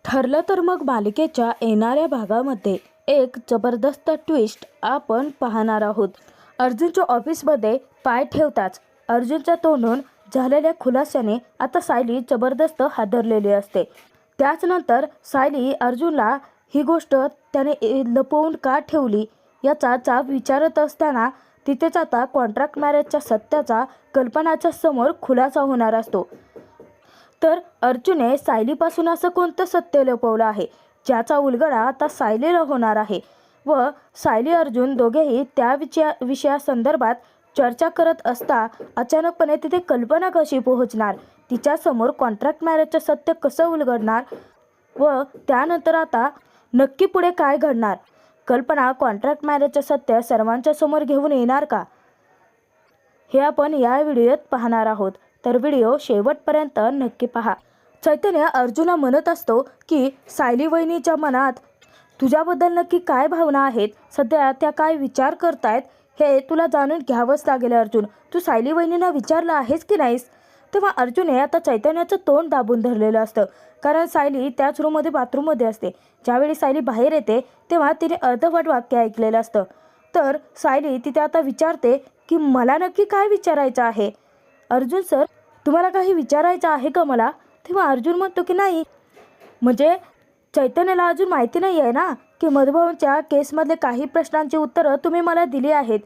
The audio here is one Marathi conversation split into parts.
ठरलं तर मग मालिकेच्या येणाऱ्या भागामध्ये एक जबरदस्त ट्विस्ट आपण पाहणार आहोत. अर्जुनच्या ऑफिसमध्ये पाय ठेवताच अर्जुनच्या तोंडून झालेल्या खुलाशाने आता सायली जबरदस्त हादरलेली असते. त्याचनंतर सायली अर्जुनला ही गोष्ट त्याने लपवून का ठेवली याचा जाब विचारत असताना तिथेच आता कॉन्ट्रॅक्ट मॅरेजच्या सत्याचा कल्पनाच्या समोर खुलासा होणार असतो. तर अर्जुनने सायलीपासून असं कोणतं सत्य लपवलं आहे ज्याचा उलगडा आता सायलीला होणार आहे व सायली अर्जुन दोघेही त्या विषयासंदर्भात चर्चा करत असता अचानकपणे तिथे कल्पना कशी पोहोचणार, तिच्यासमोर कॉन्ट्रॅक्ट मॅरेजचं सत्य कसं उलगडणार व त्यानंतर आता नक्की पुढे काय घडणार. कल्पना कॉन्ट्रॅक्ट मॅरेजचं सत्य सर्वांच्या समोर घेऊन येणार का, हे आपण या व्हिडिओत पाहणार आहोत. तर व्हिडिओ शेवटपर्यंत नक्की पहा. चैतन्य अर्जुनला म्हणत असतो की सायली वहिनीच्या मनात तुझ्याबद्दल नक्की काय भावना आहेत, सध्या त्या काय विचार करतायत हे तुला जाणून घ्यावंच लागेल. अर्जुन, तू सायली वहिनींना विचारलं आहेस की नाहीस. तेव्हा अर्जुनने आता चैतन्याचं तोंड दाबून धरलेलं असतं, कारण सायली त्याच रूममध्ये बाथरूममध्ये असते. ज्यावेळी सायली बाहेर येते तेव्हा तिने अर्धवट वाक्य ऐकलेलं असतं. तर सायली तिथे आता विचारते की मला नक्की काय विचारायचं आहे. अर्जुन सर, तुम्हाला काही विचारायचं आहे का मला. तेव्हा अर्जुन म्हणतो की नाही, म्हणजे चैतन्याला अजून माहिती नाही आहे ना की मधुभाऊंच्या केसमधले काही प्रश्नांची उत्तरं तुम्ही मला दिली आहेत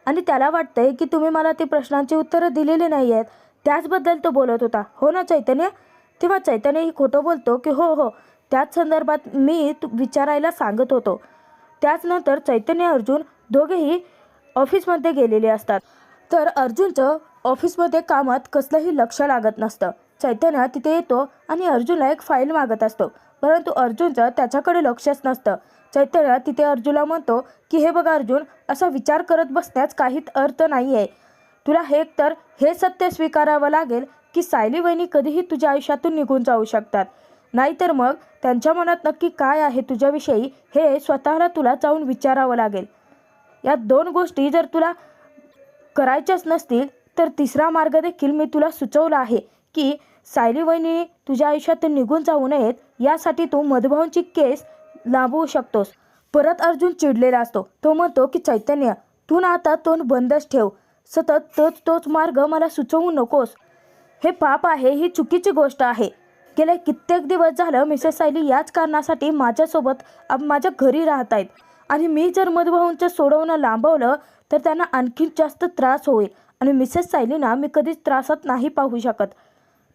आणि त्याला वाटतंय की तुम्ही मला ते प्रश्नांची उत्तरं दिलेली नाही आहेत, त्याचबद्दल तो बोलत होता, हो ना चैतन्य. तेव्हा चैतन्यही खोटं बोलतो की हो हो, त्याच संदर्भात मी विचारायला सांगत होतो. त्याचनंतर चैतन्य अर्जुन दोघेही ऑफिसमध्ये गेलेले असतात. तर अर्जुनचं ऑफिसमध्ये कामात कसलंही लक्ष लागत नसतं. चैतन्य तिथे येतो आणि अर्जुनला एक फाईल मागत असतो, परंतु अर्जुनचं त्याच्याकडे लक्षच नसतं. चैतन्य तिथे अर्जुनला म्हणतो की हे बघा अर्जुन, असा विचार करत बसण्यास काहीच अर्थ नाही आहे. तुला हे सत्य स्वीकारावं लागेल की सायली वहिनी कधीही तुझ्या आयुष्यातून निघून जाऊ शकतात, नाहीतर मग त्यांच्या मनात नक्की काय आहे तुझ्याविषयी हे स्वतःला तुला जाऊन विचारावं लागेल. या दोन गोष्टी जर तुला करायच्याच नसतील तर तिसरा मार्ग देखील मी तुला सुचवला आहे की सायली वहिनी तुझ्या आयुष्यातून निघून जाऊ नयेत यासाठी तू मधुभाऊंची केस लांबवू शकतोस. परत अर्जुन चिडलेला असतो. तो म्हणतो की चैतन्य, तू ना आता तोंड बंदच ठेव, सतत तोच मार्ग मला सुचवू नकोस. हे पाप आहे, ही चुकीची गोष्ट आहे. गेले कित्येक दिवस झालं मिसेस सायली याच कारणासाठी माझ्यासोबत माझ्या घरी राहत आहेत आणि मी जर मधुभाऊंचं सोडवणं लांबवलं तर त्यांना आणखी जास्त त्रास होईल आणि मिसेस सायलीना मी कधीच त्रासात नाही पाहू शकत.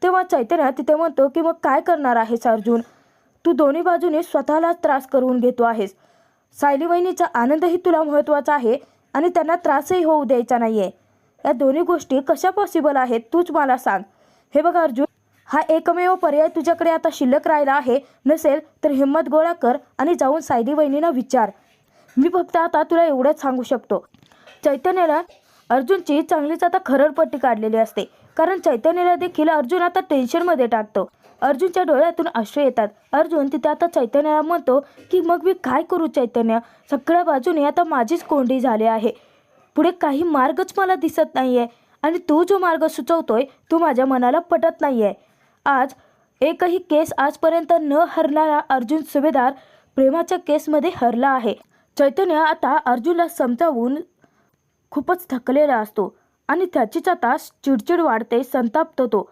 तेव्हा चैतन्य तिथे म्हणतो की मग काय करणार आहेस अर्जुन, तू दोन्ही बाजूने स्वतःला त्रास करून घेतो आहेस. सायली वहिनीचा आनंदही तुला महत्त्वाचा आहे आणि त्यांना त्रासही होऊ द्यायचा नाही आहे. या दोन्ही गोष्टी कशा पॉसिबल आहेत तूच मला सांग. हे बघा अर्जुन, हा एकमेव पर्याय तुझ्याकडे आता शिल्लक राहिला आहे. नसेल तर हिंमत गोळा कर आणि जाऊन सायली वहिनींना विचार. मी फक्त आता तुला एवढंच सांगू शकतो. चैतन्याला अर्जुनची चांगलीच आता खरडपट्टी काढलेली असते, कारण चैतन्याला देखील अर्जुन आता टेन्शनमध्ये टाकतो. अर्जुनच्या डोळ्यातून अश्रू येतात. अर्जुन तिथे आता चैतन्याला म्हणतो की मग मी काय करू चैतन्य, सगळ्या बाजूने आता माझीच कोंडी झाली आहे, पुढे काही मार्गच मला दिसत नाही आहे आणि तू जो मार्ग सुचवतोय तो माझ्या मनाला पटत नाही आहे. आज एकही केस आजपर्यंत न हरणारा अर्जुन सुभेदार प्रेमाच्या केसमध्ये हरला आहे. चैतन्य आता अर्जुनला समजावून खूपच थकलेला असतो आणि त्याचीच आता चिडचिड वाढते, संतापतो तो.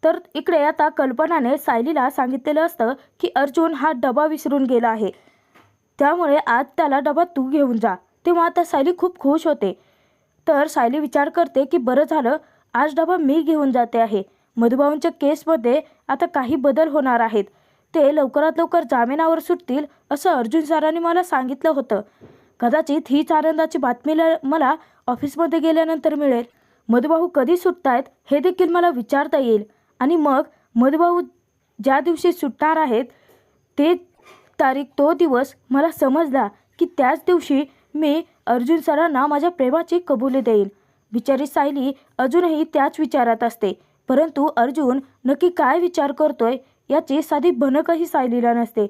तर इकडे आता कल्पनाने सायलीला सांगितलेलं असतं की अर्जुन हा डबा विसरून गेला आहे, त्यामुळे आज त्याला डबा तू घेऊन जा. तेव्हा आता सायली खूप खुश होते. तर सायली विचार करते की बरं झालं, आज डबा मी घेऊन जाते आहे. मधुभाऊंच्या केसमध्ये आता काही बदल होणार आहेत, ते लवकरात लवकर जामिनावर सुटतील असं अर्जुन सरांनी मला सांगितलं होतं. कदाचित हीच आनंदाची बातमी मला ऑफिसमध्ये गेल्यानंतर मिळेल. मधुभाऊ कधी सुटतायत हे देखील मला विचारता येईल आणि मग मधुभाऊ ज्या दिवशी सुटणार आहेत ते तारीख, तो दिवस मला समजला की त्याच दिवशी मी अर्जुन सरांना माझ्या प्रेमाची कबुली देईन. बिचारी सायली अजूनही त्याच विचारात असते, परंतु अर्जुन नक्की काय विचार करतोय याची साधी भनकही सायलीला नसते.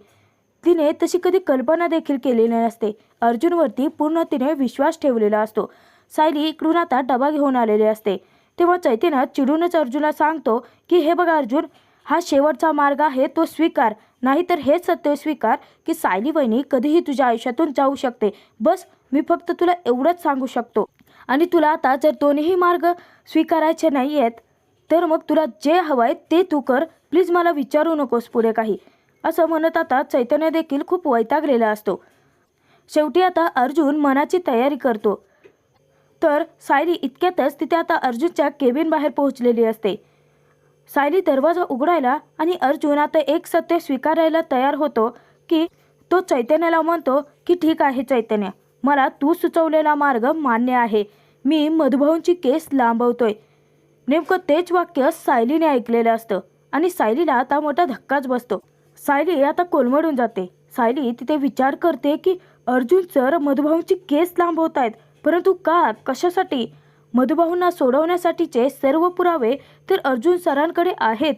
तिने तशी कधी कल्पना देखील केलेली नसते. अर्जुनवरती पूर्ण तिने विश्वास ठेवलेला असतो. सायली इकडून आता डबा घेऊन आलेले असते. तेव्हा चैतन्य चिडूनच अर्जुनला सांगतो की हे बघा अर्जुन, हा शेवटचा मार्ग आहे, तो स्वीकार नाहीतर हेच सत्य स्वीकार की सायली वहिनी कधीही तुझ्या आयुष्यातून जाऊ शकते. बस मी फक्त तुला एवढंच सांगू शकतो. आणि तुला आता जर दोन्हीही मार्ग स्वीकारायचे नाही आहेत तर मग तुला जे हवं आहे ते तू कर. प्लीज मला विचारू नकोस पुढे काही. असं म्हणत आता चैतन्य देखील खूप वैतागलेला असतो. शेवटी आता अर्जुन मनाची तयारी करतो. तर सायली इतक्यातच तिथे आता अर्जुनच्या केबिन बाहेर पोहोचलेली असते. सायली दरवाजा उघडायला आणि अर्जुन आता एक सत्य स्वीकारायला तयार होतो की तो चैतन्याला म्हणतो की ठीक आहे चैतन्य, मला तू सुचवलेला मार्ग मान्य आहे. मी मधुभाऊंची केस लांबवतोय. नेमकं तेच वाक्य सायलीने ऐकलेलं असतं आणि सायलीला आता मोठा धक्काच बसतो. सायली आता कोलमडून जाते. सायली तिथे विचार करते की अर्जुन सर मधुभाऊंची केस लांबवतायत, परंतु का, कशासाठी? मधुभाऊंना सोडवण्यासाठीचे सर्व पुरावे तर अर्जुन सरांकडे आहेत.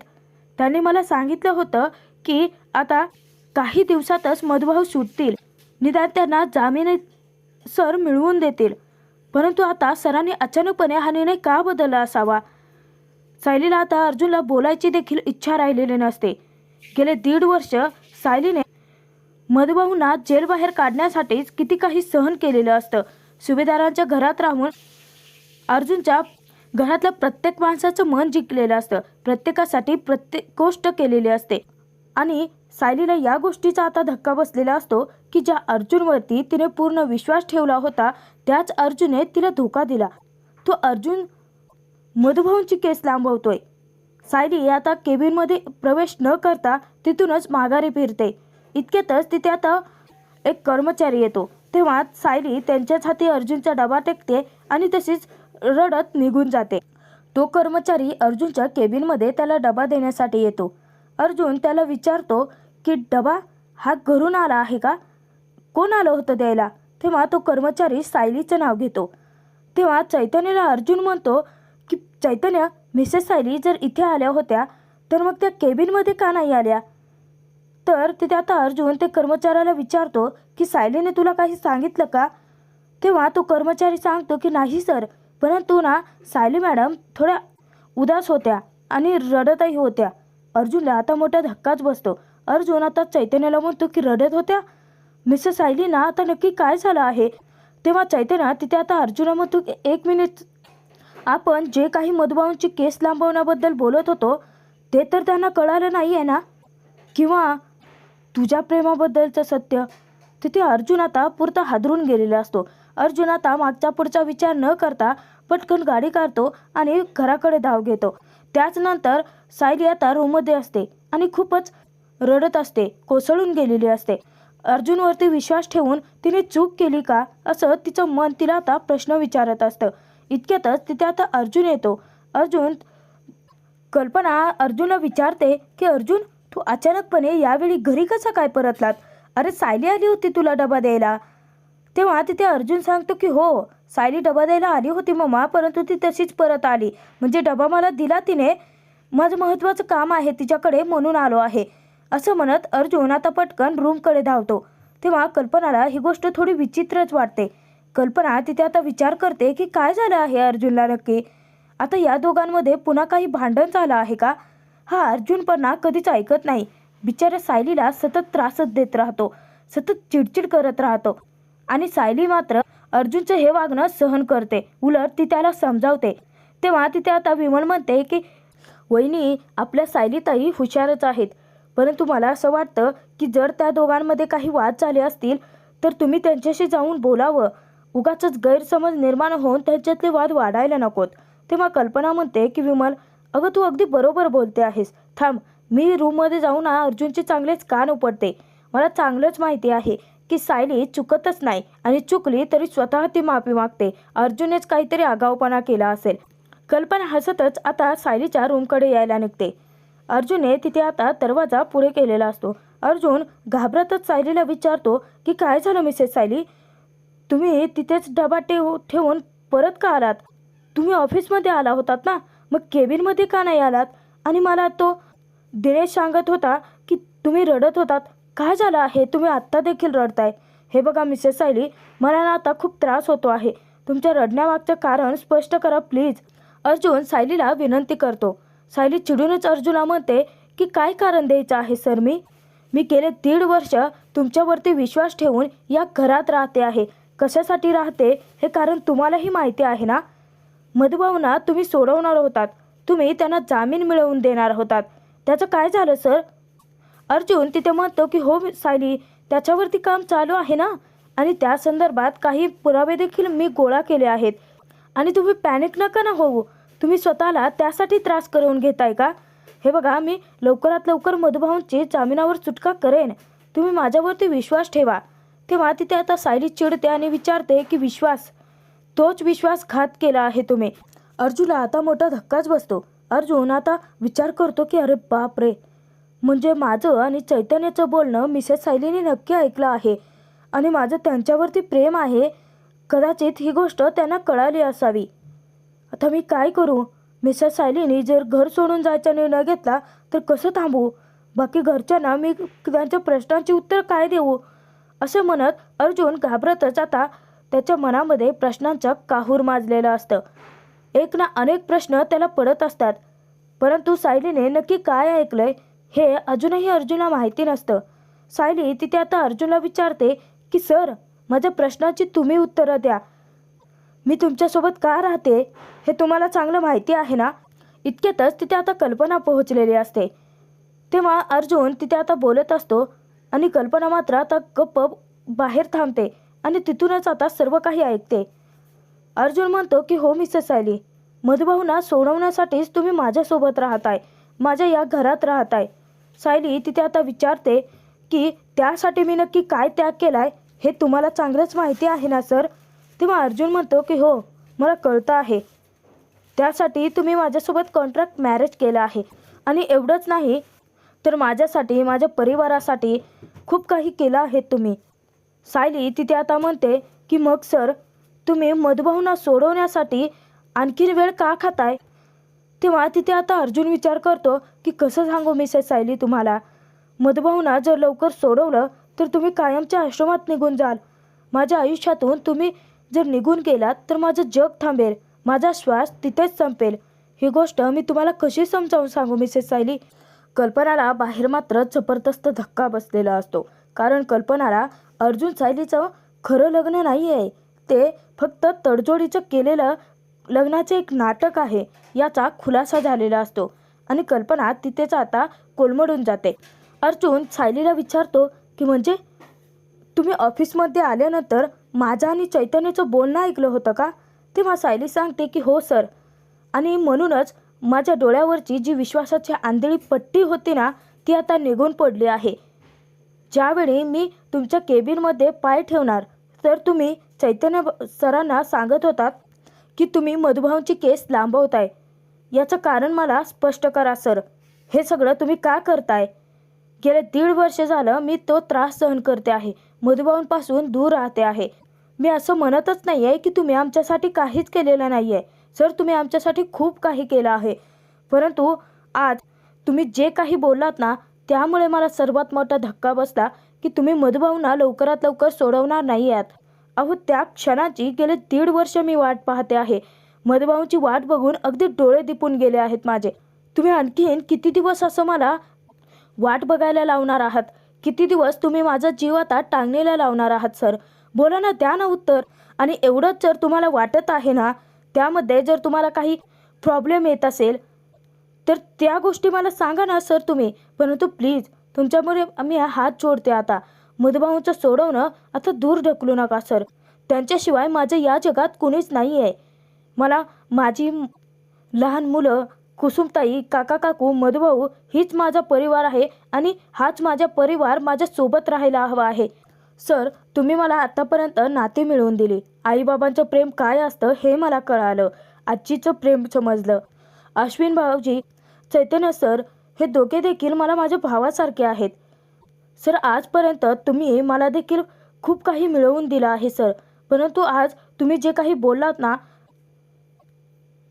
त्यांनी मला सांगितलं होतं की आता काही दिवसातच मधुभाऊ सुटतील, निदान त्यांना जामीन सर मिळवून देतील. परंतु आता सरांनी अचानकपणे हा निर्णय का बदलला असावा? सायलीला आता अर्जुनला बोलायची देखील इच्छा राहिलेली नसते. गेले 1.5 वर्ष सायलीने मधुभाऊंना जेलबाहेर काढण्यासाठीच किती काही सहन केलेलं असतं. सुभेदारांच्या घरात राहून अर्जुनच्या घरातल्या प्रत्येक माणसाचं मन जिंकलेलं असतं. प्रत्येकासाठी प्रत्येक गोष्ट केलेली असते. आणि सायलीला या गोष्टीचा आता धक्का बसलेला असतो की ज्या अर्जुनवरती तिने पूर्ण विश्वास ठेवला होता त्याच अर्जुनने तिला धोका दिला. तो अर्जुन मधुभाऊंची केस लांबवतोय. सायली आता केबिनमध्ये प्रवेश न करता तिथूनच माघारी फिरते. इतक्यातच तिथे आता एक कर्मचारी येतो. तेव्हा सायली त्यांच्याच हाती अर्जुनचा डबा टेकते आणि तशीच रडत निघून जाते. तो कर्मचारी अर्जुनच्या केबिनमध्ये त्याला डबा देण्यासाठी येतो. अर्जुन त्याला विचारतो की डबा हा घरून आला आहे का? कोण आलं होतं द्यायला? तेव्हा तो कर्मचारी सायलीचं नाव घेतो. तेव्हा चैतन्याला अर्जुन म्हणतो की चैतन्य, मिसेस सायली जर इथे आल्या होत्या तर मग त्या केबिनमध्ये का नाही आल्या? तर तिथे आता अर्जुन ते कर्मचाऱ्याला विचारतो की सायलीने तुला काही सांगितलं का? तेव्हा तो कर्मचारी सांगतो की नाही सर, परंतु ना सायली मॅडम थोड्या उदास होत्या आणि रडतही होत्या. अर्जुनला आता मोठा धक्काच बसतो. अर्जुन आता चैतन्याला म्हणतो की रडत होत्या? मिसेस सायलीना आता नक्की काय झालं आहे? तेव्हा चैतन्य तिथे आता अर्जुनला म्हणतो की 1 मिनिट, आपण जे काही मधुभाऊंची केस लांबवण्याबद्दल बोलत होतो ते तर त्यांना कळालं नाही आहे ना? किंवा तुझ्या प्रेमाबद्दलचं सत्य? तिथे अर्जुन आता पुरता हादरून गेलेला असतो. अर्जुन आता मागचा पुढचा विचार न करता पटकन गाडी काढतो आणि घराकडे धाव घेतो. त्याचनंतर सायली आता रूममध्ये असते आणि खूपच रडत असते, कोसळून गेलेली असते. अर्जुनवरती विश्वास ठेवून तिने चूक केली का असं तिचं मन तिला आता प्रश्न विचारत असतं. इतक्यातच तिथे आता अर्जुन येतो. कल्पना अर्जुनला विचारते की अर्जुन, तू अचानकपणे यावेळी घरी कसा काय परतलात? अरे सायली आली होती तुला डबा द्यायला. तेव्हा तिथे अर्जुन सांगतो की हो, सायली डबा द्यायला आली होती मम्मा, परंतु ती तशीच परत आली. म्हणजे डबा मला दिला तिने, माझं महत्त्वाचं काम आहे तिच्याकडे म्हणून आलो आहे. असं म्हणत अर्जुन आता पटकन रूमकडे धावतो. तेव्हा कल्पनाला ही गोष्ट थोडी विचित्रच वाटते. कल्पना तिथे आता विचार करते की काय झालं आहे अर्जुनला नक्की? आता या दोघांमध्ये पुन्हा काही भांडण झालं आहे का? हा अर्जुन पण ना कधीच ऐकत नाही. बिचाऱ्या सायलीला सतत त्रासच देत राहतो, सतत चिडचिड करत राहतो आणि सायली मात्र अर्जुनचं हे वागणं सहन करते. उलट ती त्याला समजावते. तेव्हा तिथे आता विमल म्हणते की वहिनी, आपल्या सायलीताई हुशारच आहेत, परंतु मला असं वाटतं की जर त्या दोघांमध्ये काही वाद झाले असतील तर तुम्ही त्यांच्याशी जाऊन बोलावं. उगाचच गैरसमज निर्माण होऊन त्यांच्यातले वाद वाढायला नकोत. तेव्हा कल्पना म्हणते की विमल, अगं तू अगदी बरोबर बोलते आहेस. थांब, मी रूममध्ये जाऊन अर्जुनचे चांगलेच कान उपटते. मला चांगलंच माहिती आहे की सायली चुकतच नाही आणि चुकली तरी स्वतः ती माफी मागते. अर्जुननेच काहीतरी आगाऊपणा केला असेल. कल्पना हसतच आता सायलीच्या रूमकडे यायला निघते. अर्जुनने तिथे आता दरवाजा पुढे केलेला असतो. अर्जुन घाबरतच सायलीला विचारतो की काय झालं मिसेस सायली, तुम्ही तिथेच डबा ठेवून परत का आलात? तुम्ही ऑफिसमध्ये आला होतात ना, मग केबिनमध्ये का नाही आलात? आणि मला तो दिनेश सांगत होता की तुम्ही रडत होतात. काय झालं आहे? तुम्ही आत्ता देखील रडताय. हे बघा मिसेस सायली, मला ना आता खूप त्रास होतो आहे. तुमच्या रडण्यामागचं कारण स्पष्ट करा प्लीज. अर्जुन सायलीला विनंती करतो. सायली चिडूनच अर्जुनला म्हणते की काय कारण द्यायचं आहे सर मी? मी गेले 1.5 वर्ष तुमच्यावरती विश्वास ठेवून या घरात राहते आहे. कशासाठी राहते हे कारण तुम्हालाही माहिती आहे ना. मधुभाऊंना तुम्ही सोडवणार होतात, तुम्ही त्यांना जामीन मिळवून देणार होतात. त्याचं काय झालं सर? अर्जुन तिथे म्हणतो की हो सायली, त्याच्यावरती काम चालू आहे ना, आणि त्या संदर्भात काही पुरावे देखील मी गोळा केले आहेत. आणि तुम्ही पॅनिक नका ना होऊ. तुम्ही स्वतःला त्यासाठी त्रास करून घेताय का? हे बघा, मी लवकरात लवकर मधुभाऊंची जामिनावर सुटका करेन. तुम्ही माझ्यावरती विश्वास ठेवा. तेव्हा तिथे आता सायली चिडते आणि विचारते की विश्वास, तोच विश्वासघात केला आहे तुम्ही. अर्जुनला आता मोठा धक्काच बसतो. अर्जुन आता विचार करतो की अरे बाप रे, म्हणजे माझं आणि चैतन्याचं बोलणं मिसेस सायलीने नक्की ऐकलं आहे आणि माझं त्यांच्यावरती प्रेम आहे. कदाचित ही गोष्ट त्यांना कळाली असावी. आता मी काय करू? मिसेस सायलीने जर घर सोडून जायचा निर्णय घेतला तर कसं थांबवू? बाकी घरच्यांना मी त्यांच्या प्रश्नांची उत्तर काय देऊ? असे म्हणत अर्जुन घाबरतच आता त्याच्या मनामध्ये प्रश्नांचं काहूर माजलेलं असतं. एक ना अनेक प्रश्न त्याला पडत असतात, परंतु सायलीने नक्की काय ऐकलंय हे अजूनही अर्जुनला माहिती नसतं. सायली तिथे आता अर्जुनला विचारते की सर, माझ्या प्रश्नाची तुम्ही उत्तरं द्या. मी तुमच्यासोबत का राहते हे तुम्हाला चांगलं माहिती आहे ना. इतक्यातच तिथे आता कल्पना पोहोचलेली असते. तेव्हा अर्जुन तिथे आता बोलत असतो आणि कल्पना मात्र आता गप्प बाहेर थांबते आणि तिथूनच आता सर्व काही ऐकते. अर्जुन म्हणतो की हो मिसेस सायली, मधुभाऊंना सोडवण्यासाठीच तुम्ही माझ्यासोबत राहताय, माझ्या या घरात राहताय. सायली तिथे आता विचारते की त्यासाठी मी नक्की काय त्याग केलाय हे तुम्हाला चांगलंच माहिती आहे ना सर. तेव्हा अर्जुन म्हणतो की हो, मला कळतं आहे. त्यासाठी तुम्ही माझ्यासोबत कॉन्ट्रॅक्ट मॅरेज केलं आहे आणि एवढंच नाही तर माझ्यासाठी, माझ्या परिवारासाठी खूप काही केलं आहे तुम्ही. सायली तिथे आता म्हणते की मग सर, तुम्ही मधुभाऊंना सोडवण्यासाठी आणखीन वेळ का खाताय? तेव्हा तिथे आता अर्जुन विचार करतो की कसं सांगू मिसेस सायली तुम्हाला, मधुभाऊंना जर लवकर सोडवलं तर तुम्ही कायमच्या आश्रमात निघून जाल. माझ्या आयुष्यातून तुम्ही जर निघून गेलात तर माझं जग थांबेल, माझा श्वास तिथेच संपेल. ही गोष्ट मी तुम्हाला कशी समजावून सांगू मिसेस सायली? कल्पनाला बाहेर मात्र जबरदस्त धक्का बसलेला असतो, कारण कल्पनाला अर्जुन सायलीचं खरं लग्न नाही आहे, ते फक्त तडजोडीचं केलेलं लग्नाचे एक नाटक आहे याचा खुलासा झालेला असतो आणि कल्पना तिथेच आता कोलमडून जाते. अर्जुन सायलीला विचारतो की म्हणजे तुम्ही ऑफिसमध्ये आल्यानंतर माझं आणि चैतन्याचं बोलणं ऐकलं होतं का? तेव्हा सायली सांगते की हो सर, आणि म्हणूनच माझ्या डोळ्यावरची जी विश्वासाची आंधळी पट्टी होती ना, ती आता निघून पडली आहे. ज्यावेळी मी तुमच्या केबिनमध्ये पाय ठेवणार तर तुम्ही चैतन्य सरांना सांगत होतात की तुम्ही मधुभाऊंची केस लांबवताय. याचं कारण मला स्पष्ट करा सर. हे सगळं तुम्ही का करताय? गेले 1.5 वर्ष झालं मी तो त्रास सहन करते आहे, मधुभाऊंपासून दूर राहते आहे. मी असं म्हणतच नाही आहे की तुम्ही आमच्यासाठी काहीच केलेलं नाही आहे सर, तुम्ही आमच्यासाठी खूप काही केलं आहे. परंतु आज तुम्ही जे काही बोललात ना, त्यामुळे मला सर्वात मोठा धक्का बसला की तुम्ही मधुभाऊंना लवकरात लवकर सोडवणार नाही आहात. अहो, त्या क्षणाची गेले 1.5 वर्ष मी वाट पाहते आहे. मधुभाऊंची वाट बघून अगदी डोळे दिपून गेले आहेत माझे. तुम्ही आणखीन किती दिवस असं मला वाट बघायला लावणार आहात? किती दिवस तुम्ही माझा जीव आता टांगणीला लावणार आहात सर? बोला ना, द्या ना उत्तर. आणि एवढंच जर तुम्हाला वाटत आहे ना, त्यामध्ये जर तुम्हाला काही प्रॉब्लेम येत असेल तर त्या गोष्टी मला सांगा ना सर तुम्ही. परंतु प्लीज, तुमच्यामुळे आम्ही हात जोडते आता. मधुभाऊंचं सोडवणं आता दूर ढकलू नका सर. त्यांच्याशिवाय माझं या जगात कुणीच नाही आहे. मला माझी लहान मुलं, कुसुमताई, काका काकू, मधुभाऊ हीच माझा परिवार आहे आणि हाच माझा परिवार माझ्यासोबत राहायला हवा आहे. सर, तुम्ही मला आत्तापर्यंत नाते मिळवून दिली. आईबाबांचं प्रेम काय असतं हे मला कळालं. आजीचं प्रेम समजलं. अश्विन भाऊजी, चैतन्य सर हे दोघे देखील मला माझ्या भावासारखे आहेत. सर, आजपर्यंत तुम्ही मला देखील खूप काही मिळवून दिलं आहे सर. परंतु आज तुम्ही जे काही बोललात ना,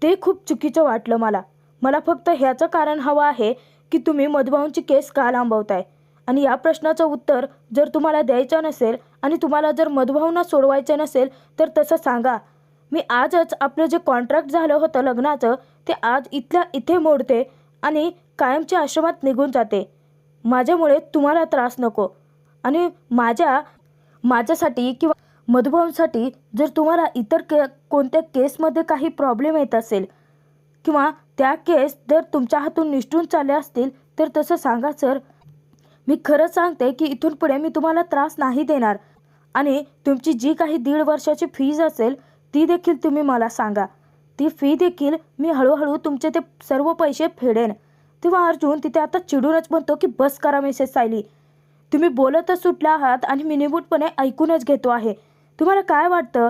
ते खूप चुकीचं वाटलं मला. मला फक्त ह्याचं कारण हवं आहे की तुम्ही मधुभाऊंची केस का लांबवताय. आणि या प्रश्नाचं उत्तर जर तुम्हाला द्यायचं नसेल आणि तुम्हाला जर मधुभाऊंना सोडवायचं नसेल तर तसं सांगा. मी आजच आपलं जे कॉन्ट्रॅक्ट झालं होतं लग्नाचं ते आज इथल्या इथे मोडते आणि कायमच्या आश्रमात निघून जाते. माझ्यामुळे तुम्हाला त्रास नको. आणि माझ्यासाठी किंवा मधुभाऊंसाठी जर तुम्हाला इतर कोणत्या केसमध्ये काही प्रॉब्लेम येत असेल किंवा त्या केस जर तुमच्या हातून निसटून चालल्या असतील तर तसं सांगा सर. मी खरं सांगते की इथून पुढे मी तुम्हाला त्रास नाही देणार. आणि तुमची जी काही 1.5 वर्षाची फीज असेल ती देखील तुम्ही मला सांगा. ती फी देखील मी हळूहळू तुमचे ते सर्व पैसे फेडेन. तेव्हा अर्जुन तिथे आता चिडूनच म्हणतो की बस करा मिसेस सायली. तुम्ही बोलतच सुटला आहात आणि मी निमूटपणे ऐकूनच घेतो आहे. तुम्हाला काय वाटतं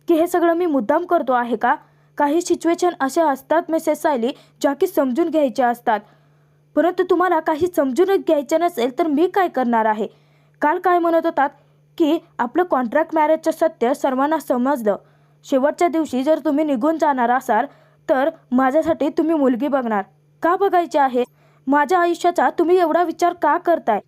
की हे सगळं मी मुद्दाम करतो आहे का? काही सिच्युएशन असे असतात मिसेस सायली ज्या की समजून घ्यायच्या असतात. परंतु तुम्हाला काही समजूनच घ्यायचं नसेल तर मी काय करणार आहे? काल काय म्हणत होतात की आपलं कॉन्ट्रॅक्ट मॅरेजचं सत्य सर्वांना समजलं. शेवटच्या दिवशी जर तुम्ही निघून जाणार असाल तर माझ्यासाठी तुम्ही मुलगी बघणार. का बघायची आहे? माझ्या आयुष्याचा तुम्ही एवढा विचार का करताय?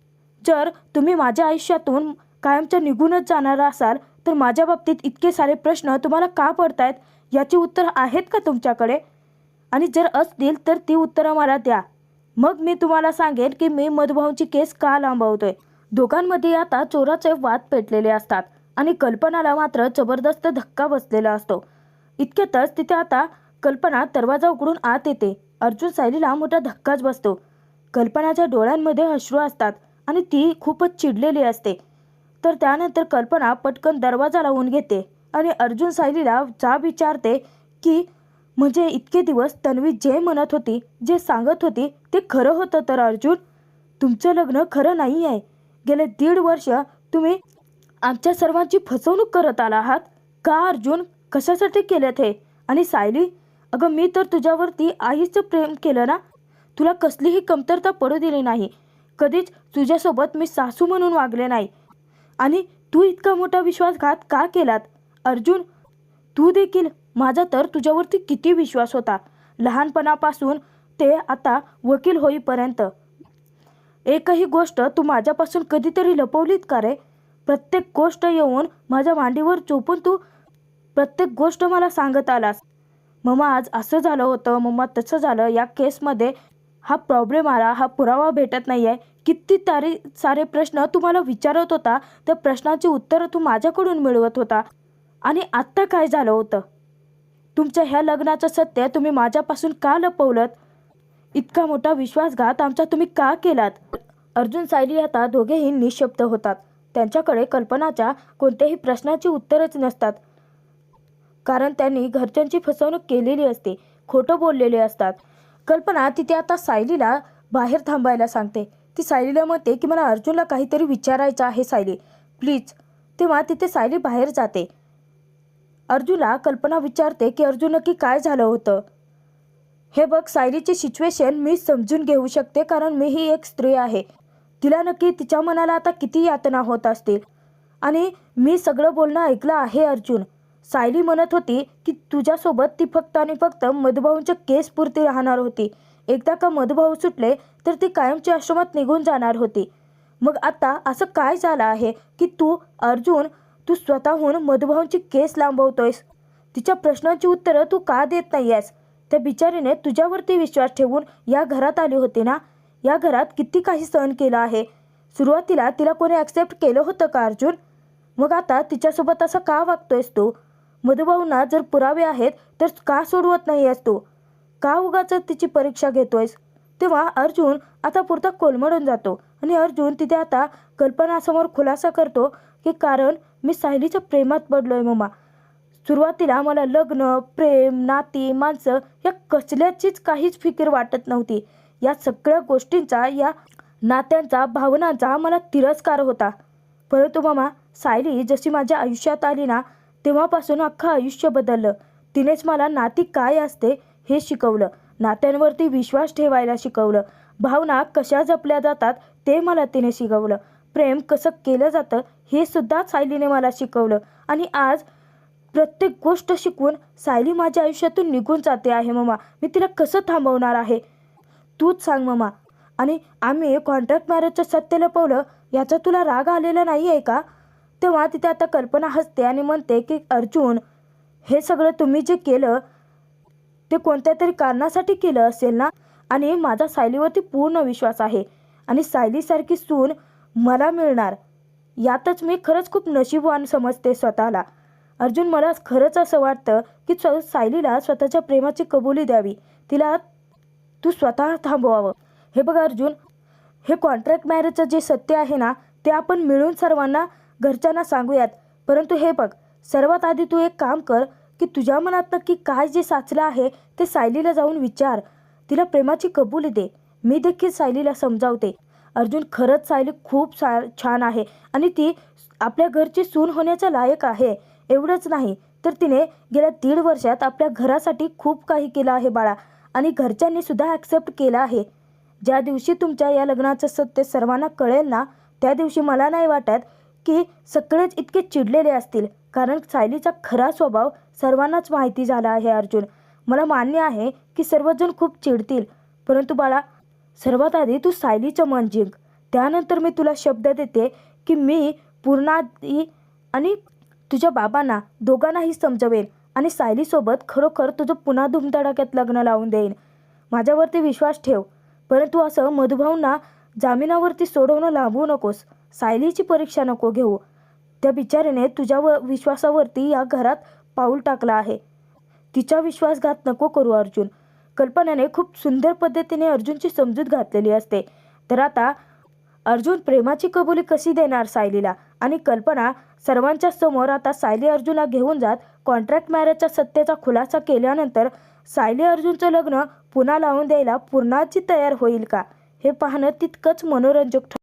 जर तुम्ही माझ्या आयुष्यातून कायमच्या निघूनच जाणार असाल तर माझ्या बाबतीत इतके सारे प्रश्न तुम्हाला का पडतायत याची उत्तरं आहेत का तुमच्याकडे? आणि जर असतील तर ती उत्तरं मला द्या. मग मी तुम्हाला सांगेन की मी मधुभाऊंची केस का लांबवतोय. दोघांमध्ये आता चोराचे वाद पेटलेले असतात आणि कल्पनाला मात्र जबरदस्त धक्का बसलेला असतो. इतक्यातच तिथे आता कल्पना दरवाजा उघडून आत येते. अर्जुन सायलीला मोठा धक्काच बसतो. कल्पनाच्या डोळ्यांमध्ये अश्रू असतात आणि ती खूपच चिडलेली असते. तर त्यानंतर कल्पना पटकन दरवाजा लावून घेते आणि अर्जुन सायलीला जाब विचारते की म्हणजे इतके दिवस तन्वी जे म्हणत होती, जे सांगत होती ते खरं होतं तर अर्जुन? तुमचं लग्न खरं नाही आहे. गेले 1.5 वर्ष तुम्ही आमच्या सर्वांची फसवणूक करत आला आहात. का अर्जुन? कशासाठी केलं ते? आणि सायली, अगं मी तर तुझ्यावरती आईचं प्रेम केलं ना. तुला कसलीही कमतरता पडू दिली नाही. कधीच तुझ्यासोबत मी सासू म्हणून वागले नाही. आणि तू इतका मोठा विश्वासघात का केलात? अर्जुन, तू देखील. माझा तर तुझ्यावरती किती विश्वास होता, लहानपणापासून ते आता वकील होईपर्यंत. एकही गोष्ट तू माझ्यापासून कधीतरी लपवलीत का रे? प्रत्येक गोष्ट येऊन माझ्या मांडीवर चोपून तू प्रत्येक गोष्ट मला सांगत आलास. मम्मा आज असं झालं होतं, मम्मा तसं झालं, या केसमध्ये हा प्रॉब्लेम आला, हा पुरावा भेटत नाही आहे. किती सारे प्रश्न तू मला विचारत होता. त्या प्रश्नांची उत्तरं तू माझ्याकडून मिळवत होता. आणि आत्ता काय झालं होतं? तुमच्या ह्या लग्नाचं सत्य तुम्ही माझ्यापासून का लपवलं? इतका मोठा विश्वासघात आमचा तुम्ही का केलात? अर्जुन सायली आता दोघेही निशब्द होतात. त्यांच्याकडे कल्पनाच्या कोणत्याही प्रश्नाची उत्तरच नसतात. कारण त्यांनी घरच्यांची फसवणूक केलेली असते, खोटं बोललेले असतात. कल्पना तिथे आता सायलीला बाहेर थांबायला सांगते. ती सायलीला म्हणते की मला अर्जुनला काहीतरी विचारायचं आहे सायली, प्लीज. तेव्हा तिथे सायली बाहेर जाते. अर्जुनला कल्पना विचारते की अर्जुन नक्की काय झालं होतं? हे बघ, सायलीची सिच्युएशन मी समजून घेऊ शकते कारण मीही एक स्त्री आहे. तिला नक्की तिच्या मनाला आता किती यातना होत असतील. आणि मी सगळं बोलणं ऐकलं आहे अर्जुन. सायली म्हणत होती की तुझ्यासोबत ती फक्त आणि फक्त मधुभाऊंच्या केसपुरती राहणार होती. एकदा का मधुभाऊ सुटले तर ती कायमची आश्रमात निघून जाणार होती. मग आता असं काय झालं आहे की अर्जुन तू स्वतःहून मधुभाऊंची केस लांबवतोयस? तिच्या प्रश्नांची उत्तरं तू का देत नाही आहेस? त्या बिचारीने तुझ्यावरती विश्वास ठेवून या घरात आली होती ना. या घरात किती काही सहन केलं आहे. सुरुवातीला तिला कोणी ॲक्सेप्ट केलं होतं का अर्जुन? मग आता तिच्यासोबत असं का वागतोयस तू? मधुभाऊंना जर पुरावे आहेत तर का सोडवत नाही आहेस तू? का उगाच तिची परीक्षा घेतोयस? तेव्हा अर्जुन आता पुरता कोलमडून जातो आणि अर्जुन तिथे आता कल्पनासमोर खुलासा करतो की कारण मी सायलीच्या प्रेमात पडलोय मम्मा. सुरुवातीला मला लग्न, प्रेम, नाती, माणसं या कसल्याचीच काहीच फिकीर वाटत नव्हती. या सगळ्या गोष्टींचा, या नात्यांचा, भावनांचा मला तिरस्कार होता. परंतु मामा, सायली जशी माझ्या आयुष्यात आली ना तेव्हापासून अख्खं आयुष्य बदललं. तिनेच मला नाती काय असते हे शिकवलं, नात्यांवरती विश्वास ठेवायला शिकवलं, भावना कशा जपल्या जातात ते मला तिने शिकवलं, प्रेम कसं केलं जातं हे सुद्धा सायलीने मला शिकवलं. आणि आज प्रत्येक गोष्ट शिकवून सायली माझ्या आयुष्यातून निघून जाते आहे मम्मा. मी तिला कसं थांबवणार आहे तूच सांग मम्मा. आणि आम्ही कॉन्ट्रॅक्ट मॅरेजचं सत्य लपवलं याचा तुला राग आलेला नाही आहे का? तेव्हा तिथे आता कल्पना हसते आणि म्हणते की अर्जुन, हे सगळं तुम्ही जे केलं ते कोणत्या तरी कारणासाठी केलं असेल ना. आणि माझा सायलीवरती पूर्ण विश्वास आहे. आणि सायलीसारखी सून मला मिळणार यातच मी खरंच खूप नशीबवान समजते स्वतःला. अर्जुन, मला खरंच असं वाटतं की सायलीला स्वतःच्या प्रेमाची कबुली द्यावी. तिला तू स्वतः थांबवावं. हे बघ अर्जुन, हे कॉन्ट्रॅक्ट मॅरेजचं जे सत्य आहे ना, ते आपण मिळून सर्वांना घरच्यांना सांगूयात. परंतु हे बघ, सर्वात आधी तू एक काम कर की तुझ्या मनात नक्की काय जे साचलं आहे ते सायलीला जाऊन विचार. तिला प्रेमाची कबुली दे. मी देखील सायलीला समजावते. अर्जुन, खरंच सायली खूप छान आहे आणि ती आपल्या घरची सून होण्याच्या लायक आहे. एवढंच नाही तर तिने गेल्या 1.5 वर्षात आपल्या घरासाठी खूप काही केलं आहे बाळा, आणि घरच्यांनी सुद्धा ॲक्सेप्ट केलं आहे. ज्या दिवशी तुमच्या या लग्नाचं सत्य सर्वांना कळेल ना, त्या दिवशी मला नाही वाटत की सगळेच इतके चिडलेले असतील, कारण सायलीचा खरा स्वभाव सर्वांनाच माहिती झाला आहे. अर्जुन, मला मान्य आहे की सर्वजण खूप चिडतील, परंतु बाळा, सर्वात आधी तू सायलीचं मन जिंक. त्यानंतर मी तुला शब्द देते की मी पूर्णादी आणि तुझ्या बाबांना दोघांनाही समजवेन आणि सायलीसोबत खरोखर तुझं पुन्हा धुमधडाक्यात लग्न लावून देईन. माझ्यावरती विश्वास ठेव. परंतु असं मधुभाऊंना जामिनावरती सोडवणं लांबवू नकोस. सायलीची परीक्षा नको घेऊ. त्या बिचारीने तुझ्या विश्वासावरती या घरात पाऊल टाकलं आहे. तिचा विश्वासघात नको करू अर्जुन. कल्पनाने खूप सुंदर पद्धतीने अर्जुनची समजूत घातलेली असते. तर आता अर्जुन प्रेमाची कबुली कशी देणार सायलीला, आणि कल्पना सर्वांच्या समोर आता सायली अर्जुनला घेऊन जात कॉन्ट्रॅक्ट मॅरेजच्या सत्याचा खुलासा केल्यानंतर सायली अर्जुनचं लग्न पुन्हा लावून द्यायला पूर्णाची तयार होईल का, हे पाहणं तितकंच मनोरंजक